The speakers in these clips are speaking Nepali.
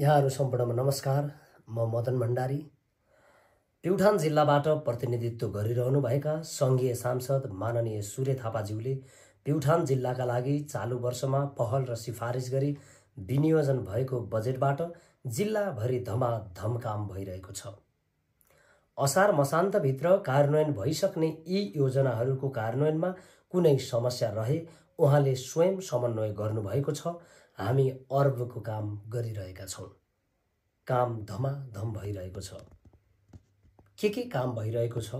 यहाँहरू सम्पूर्णमा नमस्कार। म मदन भण्डारी, प्युठान जिल्लाबाट प्रतिनिधित्व गरिरहनुभएका सङ्घीय सांसद माननीय सूर्य थापाज्यूले प्युठान जिल्लाका लागि चालु वर्षमा पहल र सिफारिस गरी विनियोजन भएको बजेटबाट जिल्लाभरि धमाधम काम भइरहेको छ। असार मसान्तभित्र कार्यान्वयन भइसक्ने यी योजनाहरूको कार्यान्वयनमा कुनै समस्या रहे उहाँले स्वयं समन्वय गर्नुभएको छ। हामी अर्बको काम गरिरहेका छौँ। काम धमाधम भइरहेको छ। के काम भइरहेको छ,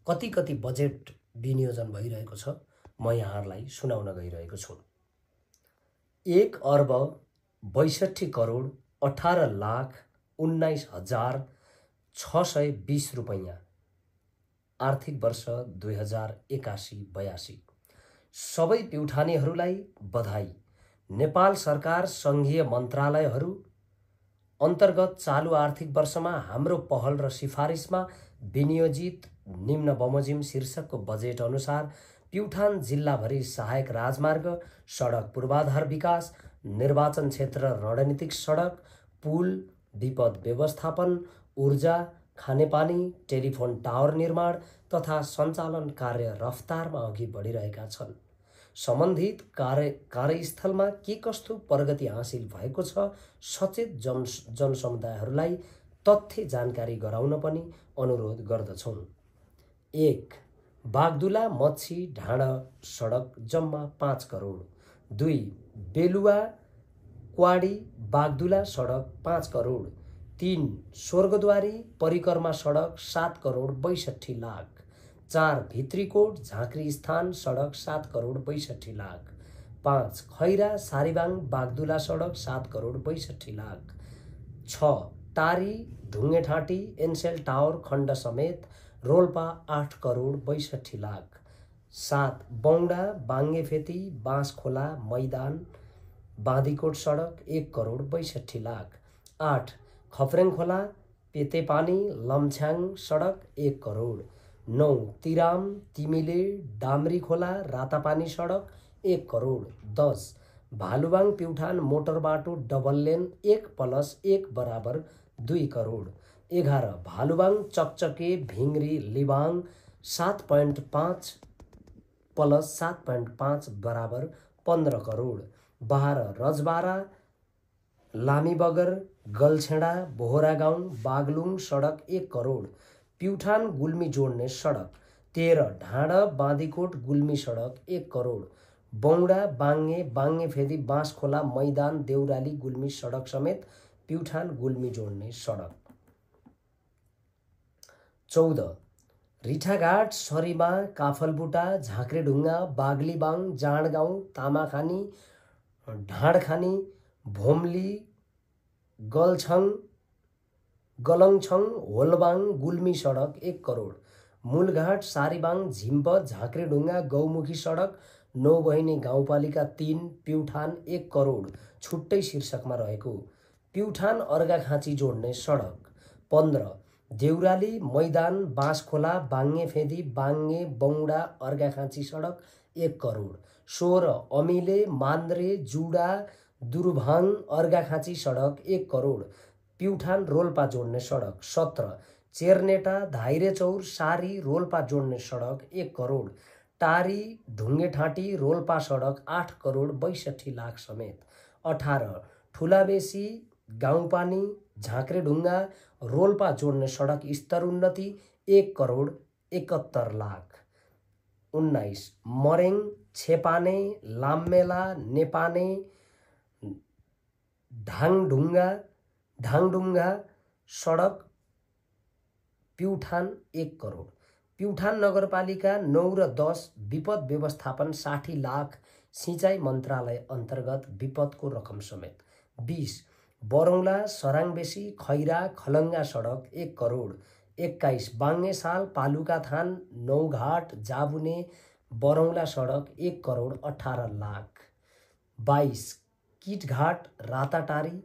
कति कति बजेट विनियोजन भइरहेको छ, म यहाँहरूलाई सुनाउन गइरहेको छु। 1 अर्ब 62 करोड 18,19,620 रुपैयाँ आर्थिक वर्ष 2081-82। सबै प्युठानीहरूलाई बधाई। नेपाल सरकार सङ्घीय मन्त्रालयहरू अन्तर्गत चालु आर्थिक वर्षमा हाम्रो पहल र सिफारिसमा विनियोजित निम्न बमोजिम शीर्षकको बजेट अनुसार प्युठान जिल्लाभरि सहायक राजमार्ग, सडक पूर्वाधार विकास, निर्वाचन क्षेत्र रणनीतिक सडक, पुल, विपद व्यवस्थापन, ऊर्जा, खानेपानी, टेलिफोन टावर निर्माण तथा सञ्चालन कार्य रफ्तारमा अघि बढिरहेका छन्। सम्बन्धित कार्यस्थलमा के कस्तो प्रगति हासिल भएको छ, सचेत जनसमुदायहरूलाई तथ्य जानकारी गराउन पनि अनुरोध गर्दछौँ। 1. बागदुला मच्छी ढाँडा सडक जम्मा 5 करोड। 2. बेलुवा क्वाडी बागदुला सडक 5 करोड। 3. स्वर्गद्वारी परिक्रमा सडक 7 करोड 62 लाख। 4. भित्रीकोट झाँक्री स्थान सडक 7 करोड 62 लाख। 5. खैरा सारीबाङ बागदुला सडक 7 करोड 62 लाख। 6. टारी ढुङ्गेठाँटी एनसेल टावर खण्ड समेत रोल्पा 8 करोड 62 लाख। 7. बौडा बाङ्गेफेती बाँसखोला मैदान बाँधीकोट सडक 1 करोड 62 लाख। 8. खफ्रेङखोला पेतेपानी लम्छ्याङ सडक 1 करोड। 9. तिराम तिमिले डामरी खोला रातापानी सडक 1 करोड। 10. भालुबाङ प्युठान मोटर बाटो डबल लेन 1+1 बराबर 2 करोड। 11. भालुबाङ चकचके भिङ्ग्री लिबाङ 7.5 + 7.5 बराबर 15 करोड। 12. रजबारा लामीबगर गलछेडा बोहरा गाउँ बागलुङ सडक 1 करोड। प्युठान गुल्मी जोड्ने सडक। 13. ढाँडा बाँधीकोट गुल्मी सडक 1 करोड। बौडा बाङ्गेफेदी बाँसखोला मैदान देउराली गुल्मी सडक समेत प्युठान गुल्मी जोड्ने सडक। 14. रिठाघाट सरिमा काफलबुटा झाँक्रेढुङ्गा बागलीबाङ जाँडगाउँ तामाखानी ढाँडखानी भोमली गलङछङ होलबाङ गुल्मी सडक 1 करोड। मूलघाट सारीबाङ झिम्प झाँक्रेढुङ्गा गौमुखी सडक नौबहिनी गाउँपालिका 3 प्युठान 1 करोड छुट्टै शीर्षकमा रहेको। प्युठान अर्घाखाँची जोड्ने सडक। 15. देउराली मैदान बाँसखोला बाङ्गेफेदी बाङ्गे बौडा अर्घाखाँची सडक 1 करोड। 16. अमिले मान्द्रे जुडा दुरुभाङ अर्घाखाँची सडक 1 करोड प्युठान रोल्पा जोड्ने सडक। 17. चेर्नेटा धाइरेचौर सारी रोल्पा जोड्ने सडक 1 करोड। टारी ढुङ्गेठाँटी रोल्पा सडक 8 करोड 62 लाख समेत। 18. ठुलाबेसी गाउँपानी झाँक्रेढुङ्गा रोल्पा जोड्ने सडक स्तर उन्नति 1 करोड 71 लाख। 19. मरेङ छेपाने लाम्मेला नेपाने ढाङडुङ्गा सडक प्युठान 1 करोड। प्युठान नगरपालिका 9 र 10 विपद व्यवस्थापन 60 लाख सिँचाइ मन्त्रालय अन्तर्गत विपदको रकम समेत। 20. बरौला सराङबेसी खैरा खलङ्गा सडक 1 करोड। 21. बाङ्गेसाल पालुकाथान नौघाट जाबुने बरौला सडक 1 करोड 18 लाख। 22. किटघाट राताटारी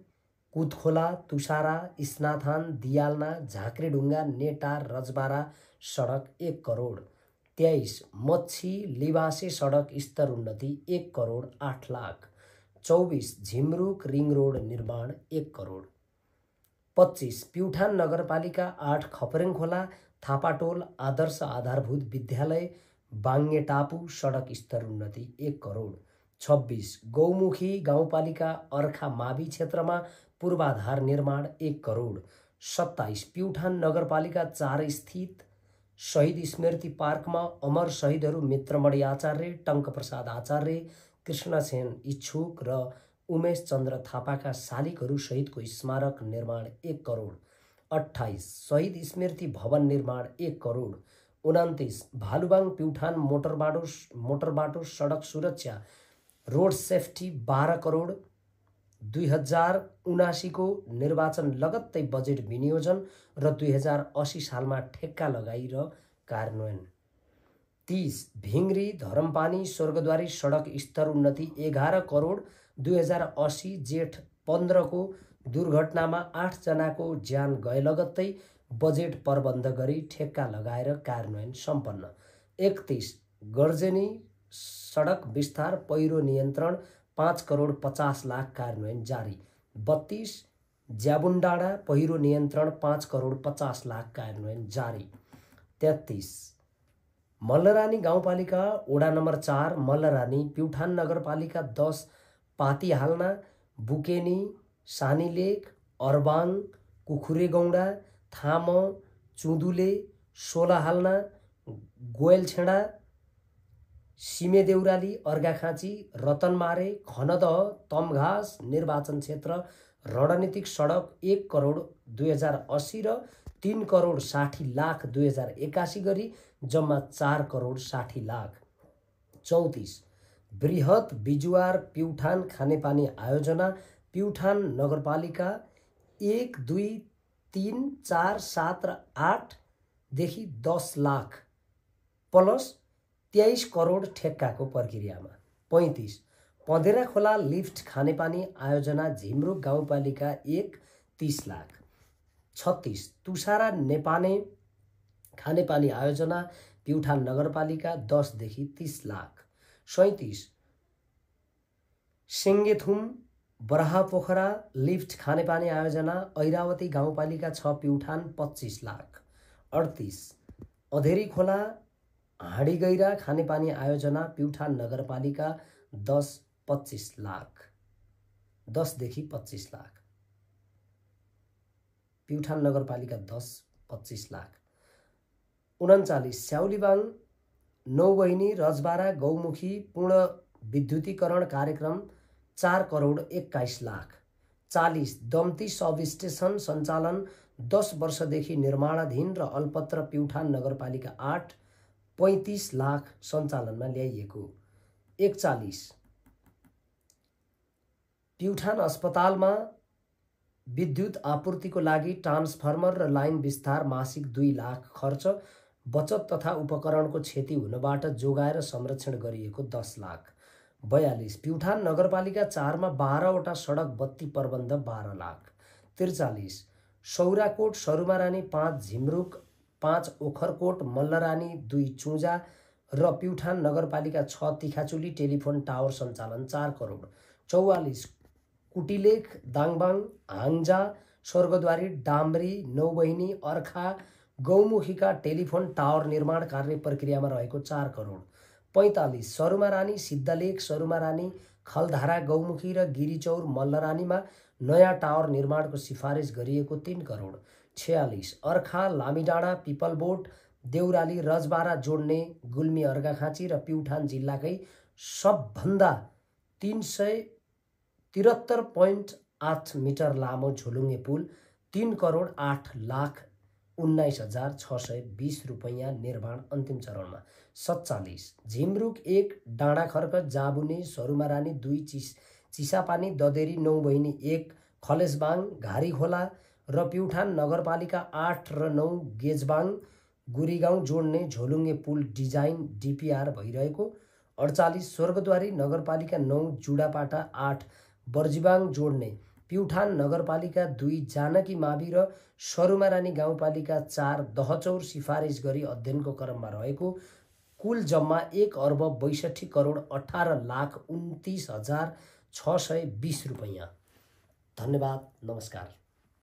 कुदखोला तुसारा स्नाथान दियाल्ना झाँक्रेढुङ्गा नेटार रजबारा सडक 1 करोड। 23. मच्छी लिबासे सडक स्तर उन्नति 1 करोड 8 लाख। 24. झिमरुक रिङ रोड निर्माण 1 करोड। 25 प्युठान नगरपालिका 8 खपरेङखोला थापाटोल आदर्श आधारभूत विद्यालय बाङ्गे टापु सडक स्तर उन्नति 1 करोड। 26 गौमुखी गाउँपालिका अर्खा मावि क्षेत्रमा पूर्वाधार निर्माण 1 करोड। 27 प्युठान नगरपालिका 4 स्थित शहीद स्मृति पार्कमा अमर शहीदहरू मित्रमणि आचार्य, टङ्कप्रसाद आचार्य, कृष्णसेन इच्छुक र उमेश चन्द्र थापाका शालिगहरू सहितको स्मारक निर्माण 1 करोड। 28 शहीद स्मृति भवन निर्माण 1 करोड। 29 भालुबाङ प्युठान मोटरबाटो सडक सुरक्षा रोड सेफ्टी 12 करोड। 2079 को निर्वाचन लगत्तै बजेट विनियोजन र 2080 सालमा ठेक्का लगाई र कार्यान्वयन। 30 भिङ्ग्री धरमपानी स्वर्गद्वारी सडक स्तर उन्नति 11 करोड। 2080 जेठ 15 को दुर्घटनामा 8 जनाको ज्यान गए लगत्तै बजेट प्रबन्ध गरी ठेक्का लगाएर कार्यान्वयन सम्पन्न। 31 गर्जेनी सडक विस्तार पहिरो नियन्त्रण 5 करोड 50 लाख कार्यान्वयन जारी। 32 ज्याबुन्डाँडा पहिरो नियन्त्रण 5 करोड 50 लाख कार्यान्वयन जारी। 33 मल्लरानी गाउँपालिका वडा नम्बर 4 मल्लरानी प्युठान नगरपालिका 10 पातिहाल्ना बुकेनी सानीलेक अरबाङ कुखुरेगौडा थाम चुदुले 16 हाल्ना गोयलछेडा सिमेदेउराली अर्घाखाँची रतनमारे खनदह तमघास निर्वाचन क्षेत्र रणनीतिक सडक 1 करोड 2080 र 3 करोड 60 लाख 2081 गरी जम्मा 4 करोड 60 लाख। 34 बृहत बिजुवार प्युठान खानेपानी आयोजना प्युठान नगरपालिका 1, 2, 3, 4, 7 र 8 देखि 10 लाख प्लस 23 करोड ठेक्काको प्रक्रियामा। 35 पँधेरा खोला लिफ्ट खानेपानी आयोजना झिमरुक गाउँपालिका 1 30 लाख। 36 तुषारा नेपाने खानेपानी आयोजना प्युठान नगरपालिका 10 देखि 30 लाख। 37 सेङ्गेथुम बराहपोखरा लिफ्ट खानेपानी आयोजना ऐरावती गाउँपालिका 6 प्युठान 25 लाख। 38 अधेरी खोला हाँडीगैरा खानेपानी आयोजना प्युठान नगरपालिका 10 25 लाख 10 देखि 25 लाख। प्युठान नगरपालिका 10 25 लाख। 39 स्याउलीबाङ नौबहिनी रजबारा गौमुखी पूर्ण विद्युतीकरण कार्यक्रम 4 करोड 21 लाख। 40 दम्ती सब स्टेसन सञ्चालन 10 वर्षदेखि निर्माणाधीन र अल्पत्र प्युठान नगरपालिका 8 35 लाख सञ्चालनमा ल्याइएको। 41 प्युठान अस्पतालमा विद्युत आपूर्तिको लागि ट्रान्सफर्मर र लाइन विस्तार मासिक 2 लाख खर्च बचत तथा उपकरणको क्षति हुनबाट जोगाएर संरक्षण गरिएको 10 लाख। 42 प्युठान नगरपालिका 4 मा 12वटा सडक बत्ती प्रबन्ध 12 लाख। 43 सौराकोट सरुमारानी 5 झिमरुक 5 ओखरकोट मल्लरानी 2 चुजा र प्युठान नगरपालिका 6 तिखाचुली टेलिफोन टावर सञ्चालन 4 करोड। 44 कुटिलेख दाङबाङ हाङ्जा स्वर्गद्वारी डाम्री नौबहिनी अर्खा गौमुखीका टेलिफोन टावर निर्माण कार्य प्रक्रियामा रहेको 4 करोड। 45 सरुमारानी सिद्धलेख सरुमारानी खलधारा गौमुखी र गिरिचौर मल्लरानीमा नयाँ टावर निर्माणको सिफारिस गरिएको 3 करोड। 46 अर्खा लामीडाँडा पिपलबोट देउराली रजबारा जोड्ने गुल्मी अर्घाखाँची र प्युठान जिल्लाकै सबभन्दा 373.8 मिटर लामो झोलुङ्गे पुल 3 करोड 8 लाख 19,620 रुपैयाँ निर्माण अन्तिम चरणमा। 47 झिमरुक 1 डाँडाखर्क जाबुने सरुमारानी 2 चिसापानी ददेरी नौबहिनी 1 खलेसबाङ घारीखोला र प्युठान नगरपालिका 8 र 9 गेजबाङ गुरीगाउँ जोड्ने झोलुङ्गे पुल डिजाइन डिपिआर भइरहेको। 48 स्वर्गद्वारी नगरपालिका 9 जुडापाटा 8 बर्जिबाङ जोड्ने प्युठान नगरपालिका 2 जानकी मावि र सरुमारानी गाउँपालिका 4 दहचौर सिफारिस गरी अध्ययनको क्रममा रहेको कुल जम्मा 1 अर्ब 62 करोड 18 लाख 29,620 रुपैयाँ। धन्यवाद, नमस्कार।